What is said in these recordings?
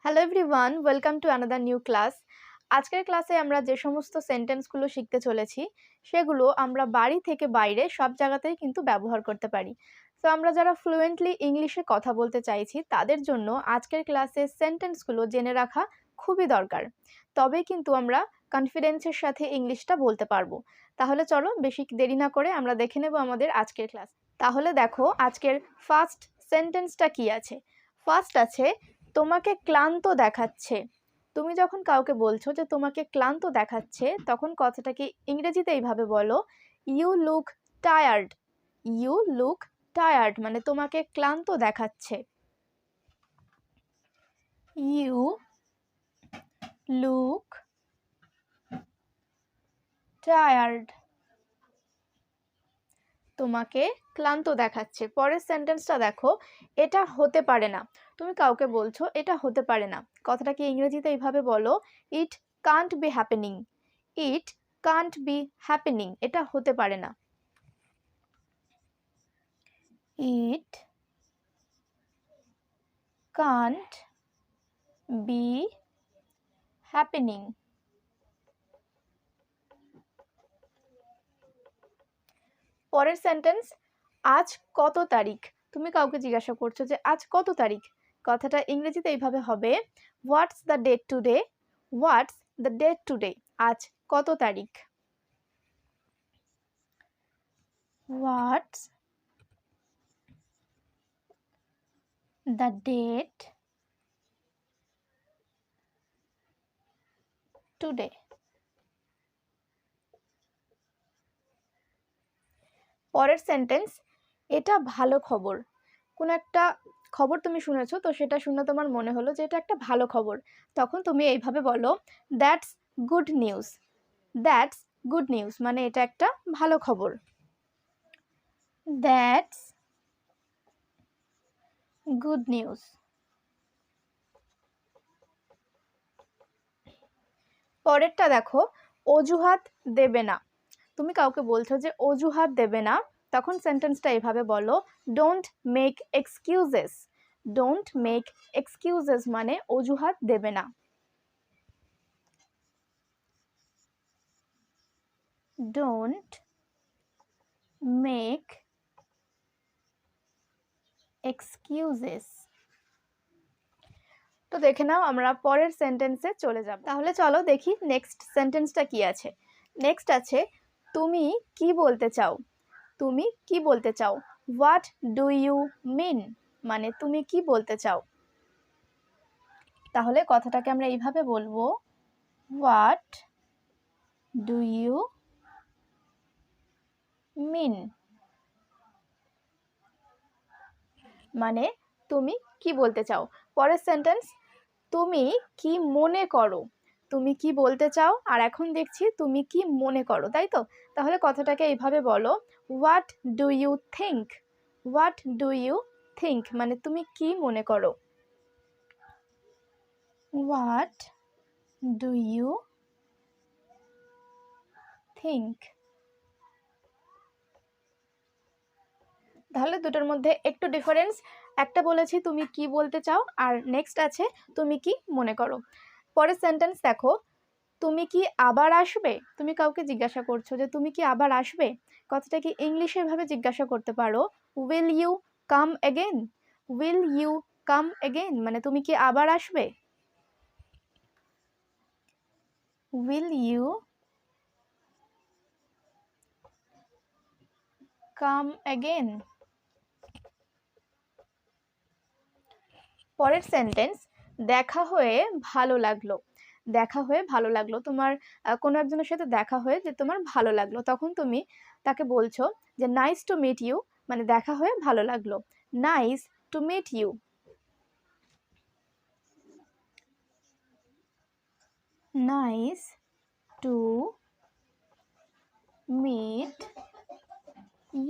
Hello everyone, welcome to another new class. আজকের ক্লাসে আমরা যে সমস্ত সেন্টেন্সগুলো শিখতে চলেছি সেগুলো আমরা বাড়ি থেকে বাইরে সব জায়গাতেই কিন্তু ব্যবহার করতে পারি। তো আমরা যারা ফ্লুয়েন্টলি ইংলিশে কথা বলতে চাইছি তাদের জন্য আজকের ক্লাসে সেন্টেন্সগুলো জেনে রাখা খুবই দরকার। তবেই কিন্তু আমরা কনফিডেন্সের সাথে ইংলিশটা বলতে পারবো। তাহলে চলো বেশি দেরি না করে আমরা দেখে নেব আমাদের আজকের ক্লাস। তাহলে দেখো আজকের ফার্স্ট সেন্টেন্সটা কি আছে। ফার্স্ট আছে তোমাকে ক্লান্ত দেখাচ্ছে। তুমি যখন কাউকে বলছো যে তোমাকে ক্লান্ত দেখাচ্ছে তখন কথাটাকে ইংরেজিতে এইভাবে বলো, you look tired. You look tired মানে তোমাকে ক্লান্ত দেখাচ্ছে। ইউ লুক টায়ার্ড, তোমাকে ক্লান্ত দেখাচ্ছে। পরের সেন্টেন্সটা দেখো, এটা হতে পারে না। তুমি কাউকে বলছো এটা হতে পারে না, কথাটাকে ইংরেজিতে এইভাবে বলো, it can't be happening. It can't be happening, এটা হতে পারে না। It can't be happening. পরের সেন্টেন্স, আজ কত তারিখ। তুমি কাউকে জিজ্ঞাসা করছো যে আজ কত তারিখ, কথাটা ইংরেজিতে এইভাবে হবে, what's the date today. What's the date today, আজ কত তারিখ। What's the date today. পরের সেন্টেন্স, এটা ভালো খবর। কোন একটা খবর তুমি শুনেছো, তো সেটা শুনে তোমার মনে হলো যে এটা একটা ভালো খবর, তখন তুমি এইভাবে বলো, that's good news. That's good news মানে এটা একটা ভালো খবর। That's good news. পরেরটা দেখো, অজুহাত দেবে না। তুমি কাউকে বলছো যে অজুহাত দেবে না, তখন সেন্টেন্সটা এভাবে বলো, don't make excuses. Don't make excuses মানে অজুহাত দেবে না। Don't make excuses. তো দেখে নাও, আমরা পরের সেন্টেন্সে চলে যাব। তাহলে চলো দেখি নেক্সট সেন্টেন্সটা কি আছে। নেক্সট আছে, তুমি কি বলতে চাও। তুমি কি বলতে চাও, হোয়াট ডু ইউ মিন মানে তুমি কি বলতে চাও। তাহলে কথাটাকে আমরা এইভাবে বলবো, হোয়াট ডু ইউ মিন মানে তুমি কি বলতে চাও। পরের সেন্টেন্স, তুমি কি মনে করো। তুমি কি বলতে চাও আর এখন দেখছি তুমি কি মনে করো, তাই তো। তাহলে কথাটাকে এইভাবে বলো, what do you think. What do you think মানে তুমি কি মনে করো। What do you think. তাহলে দুটোর মধ্যে একটু ডিফারেন্স, একটা বলেছি তুমি কি বলতে চাও আর নেক্সট আছে তুমি কি মনে করো। পরের সেন্টেন্স দেখো, তুমি কি আবার আসবে। তুমি কাউকে জিজ্ঞাসা করছো যে তুমি কি আবার আসবে, কথাটা কি ইংলিশে ভাবে জিজ্ঞাসা করতে পারো, will you come again. Will you come again মানে তুমি কি আবার আসবে। Will you come again. পরের সেন্টেন্স, দেখা হয়ে ভালো লাগলো। দেখা হয়ে ভালো লাগলো, তোমার কোনো একজনের সাথে দেখা হয়ে যে তোমার ভালো লাগলো, তখন তুমি তাকে বলছো যে নাইস টু মিট ইউ মানে দেখা হয়ে ভালো লাগলো। Nice to meet you. Nice to meet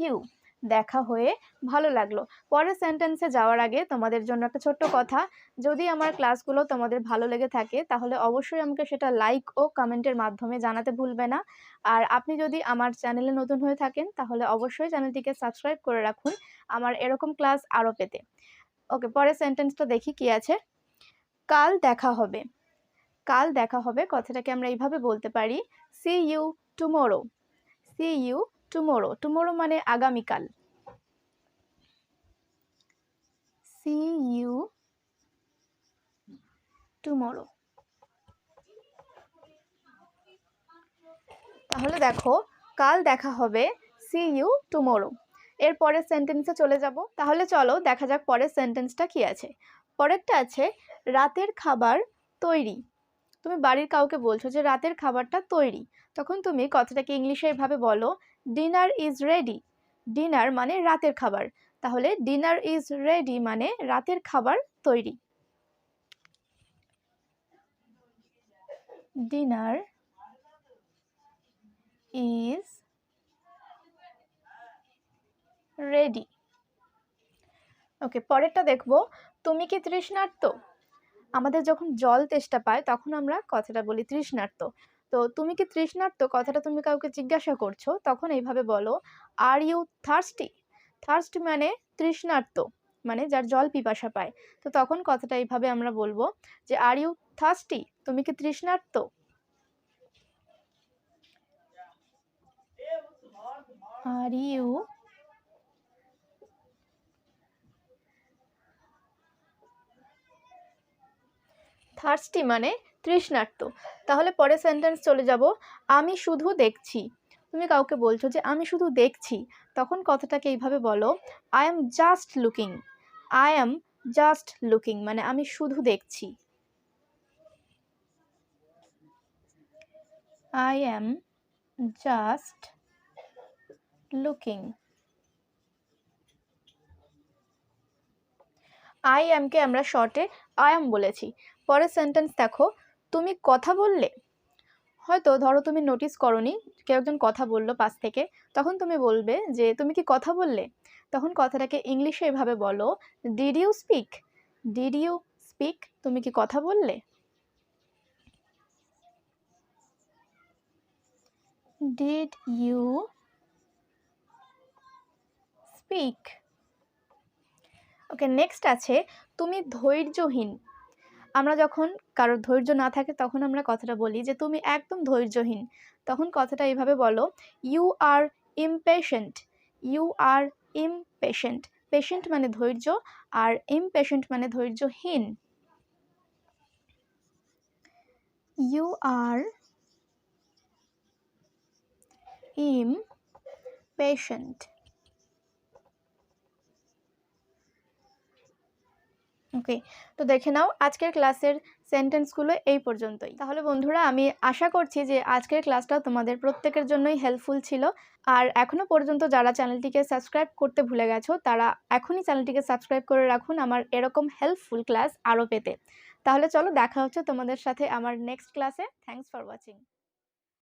you, দেখা হয়ে ভালো লাগলো। পরের সেন্টেন্সে যাওয়ার আগে তোমাদের জন্য একটা ছোট্ট কথা, যদি আমার ক্লাসগুলো তোমাদের ভালো লেগে থাকে তাহলে অবশ্যই আমাকে সেটা লাইক ও কমেন্টের মাধ্যমে জানাতে ভুলবে না। আর আপনি যদি আমার চ্যানেলে নতুন হয়ে থাকেন তাহলে অবশ্যই চ্যানেলটিকে সাবস্ক্রাইব করে রাখুন আমার এরকম ক্লাস আরও পেতে। ওকে, পরের সেন্টেন্সটা দেখি কি আছে। কাল দেখা হবে। কাল দেখা হবে কথাটাকে আমরা এইভাবে বলতে পারি, see you tomorrow. See you tomorrow. Tomorrow মানে আগামীকাল। See you tomorrow. তাহলে দেখো, কাল দেখা হবে, সি ইউ টুমোরো। এর পরের সেন্টেন্সে চলে যাব। তাহলে চলো দেখা যাক পরের সেন্টেন্সটা কি আছে। পরেরটা আছে, রাতের খাবার তৈরি। তুমি বাড়ির কাউকে বলছো যে রাতের খাবারটা তৈরি, তখন তুমি কথাটাকে ইংলিশে এভাবে বলো, ডিনার ইজ রেডি। ডিনার মানে রাতের খাবার, তাহলে ডিনার ইজ রেডি মানে রাতের খাবার তৈরি। Dinner is ready. ওকে, পরেরটা দেখবো, তুমি কি তৃষ্ণার্ত। আমাদের যখন জল তেষ্টা পায় তখন আমরা কথাটা বলি তৃষ্ণার্ত। তো তুমি কি তৃষ্ণার্ত কথাটা তুমি কাউকে জিজ্ঞাসা করছো, তখন এইভাবে বলো, আর ইউ থার্স্টি। থার্স্ট মানে তৃষ্ণার্ত, মানে যার জল পিপাসা পায়। তো তখন কথাটা এইভাবে আমরা বলবো যে আর ইউ থার্স্টি, তুমি কি তৃষ্ণার্ত। আর ইউ থার্স্টি মানে তৃষ্ণার্ত। তাহলে পরের সেন্টেন্স চলে যাব, আমি শুধু দেখছি। তুমি কাউকে বলছো যে আমি শুধু দেখছি, তখন কথাটাকে এইভাবে বলো, I am just looking. I am just looking মানে আমি শুধু দেখছি। I am just looking. I এমকে আমরা শর্টে আই এম বলেছি। পরের সেন্টেন্স দেখো, তুমি কথা বললে। হয়তো ধরো তুমি নোটিস করনি, কেউ একজন কথা বললো পাশ থেকে, তখন তুমি বলবে যে তুমি কি কথা বললে। তখন কথাটাকে ইংলিশে এভাবে বলো, did you speak. Did you speak, তুমি কি কথা বললে। Did you speak. Okay, next আছে, তুমি ধৈর্যহীন। আমরা যখন কারোর ধৈর্য না থাকে তখন আমরা কথাটা বলি যে তুমি একদম ধৈর্যহীন। তখন কথাটা এইভাবে বলো, you are impatient. You are impatient. Patient মানে ধৈর্য, আর ইমপেশেন্ট মানে ধৈর্যহীন। You are impatient. ওকে, তো দেখে নাও আজকের ক্লাসের সেন্টেন্সগুলো এই পর্যন্তই। তাহলে বন্ধুরা, আমি আশা করছি যে আজকের ক্লাসটা তোমাদের প্রত্যেকের জন্যই হেল্পফুল ছিল। আর এখনও পর্যন্ত যারা চ্যানেলটিকে সাবস্ক্রাইব করতে ভুলে গেছো, তারা এখনই চ্যানেলটিকে সাবস্ক্রাইব করে রাখুন আমার এরকম হেল্পফুল ক্লাস আরও পেতে। তাহলে চলো দেখা হচ্ছে তোমাদের সাথে আমার নেক্সট ক্লাসে। Thanks for watching.